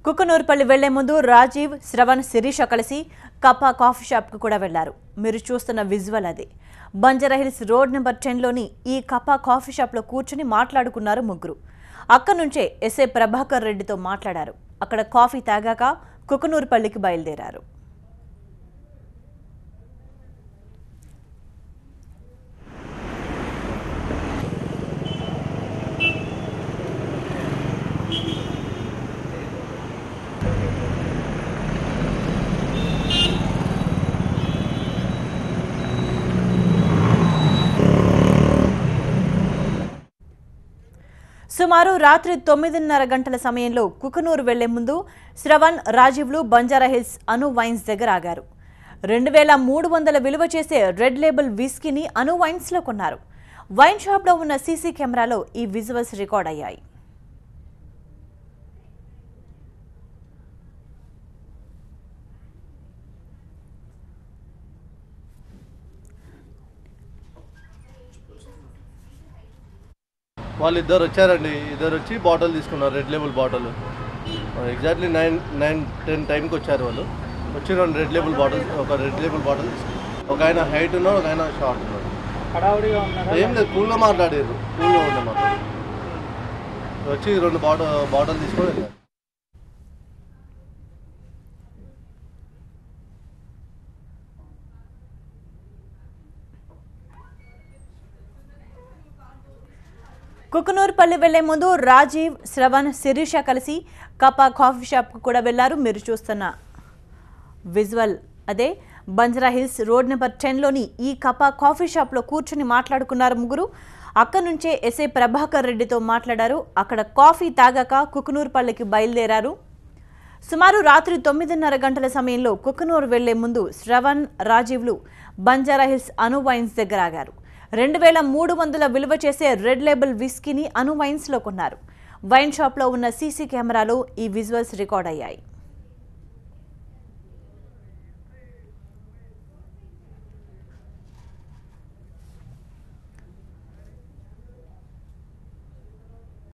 కుకునూర్పల్లి వెళ్లే ముందు రాజీవ్, శ్రవణ్, శిరీష కలిసి కప్పా కాఫీ షాప్ కు కూడా వెళ్లారు. మీరు చూస్తున్న విజువల్ అది. బంజారాహిల్స్ రోడ్ నెంబర్ 10లోని ఈ కప్పా కాఫీ షాప్ లో కూర్చుని మాట్లాడుకున్నారు ముగ్గురు. అక్కడి నుంచే ఎస్ఐ ప్రభాకర్ రెడ్డితో మాట్లాడారు. అక్కడ కాఫీ తాగాక కుకునూర్పల్లికి బయలుదేరారు. సుమారు రాత్రి 9:30 గంటల సమయంలో కుకునూరు వెళ్లే ముందు శ్రవణ్, రాజీవ్లు బంజారాహిల్స్ అను వైన్స్ దగ్గర ఆగారు. 2300 విలువ చేసే రెడ్ లేబుల్ విస్కీని అను వైన్స్ లో కొన్నారు. వైన్ షాప్ లో ఉన్న సీసీ కెమెరాలో ఈ విజువల్స్ రికార్డ్ అయ్యాయి. వాళ్ళిద్దరు వచ్చారండి. ఇద్దరు వచ్చి బాటిల్ తీసుకున్నారు, రెడ్ లేబుల్ బాటిల్. ఎగ్జాక్ట్లీ 9-10 టైంకి వచ్చారు. వాళ్ళు వచ్చి రెడ్ లేబుల్ బాటిల్ తీసుకున్నారు. ఒక ఆయన హైట్ ఉన్నాడు, ఒక ఆయన షార్ట్ ఉన్నాడు. ఏం లేదు, కూల్గా మాట్లాడారు. కూల్గా ఉండే మాట్లాడారు. వచ్చి 2 బాటిల్ తీసుకొని వెళ్ళారు. కుకునూర్పల్లి వెళ్లే ముందు రాజీవ్, శ్రవణ్, శిరీష కలిసి కప్పా కాఫీ షాప్ కు కూడా వెళ్లారు. మీరు చూస్తున్న విజువల్ అదే. బంజారాహిల్స్ రోడ్ నెంబర్ 10లోని ఈ కప్పా కాఫీ షాప్ లో కూర్చుని మాట్లాడుకున్నారు ముగ్గురు. అక్కడి నుంచే ఎస్ఐ ప్రభాకర్ రెడ్డితో మాట్లాడారు. అక్కడ కాఫీ తాగాక కుకునూర్పల్లికి బయలుదేరారు. సుమారు రాత్రి 9:30 గంటల సమయంలో కుకునూరు వెళ్లే ముందు శ్రవణ్, రాజీవ్లు బంజారాహిల్స్ అను వైన్స్ దగ్గర ఆగారు. 2300 విలువ చేసే రెడ్ లేబుల్ విస్కీని అను వైన్స్ లో కొన్నారు. వైన్ షాప్ లో ఉన్న సీసీ కెమెరాలో ఈ విజువల్స్ రికార్డ్ అయ్యాయి.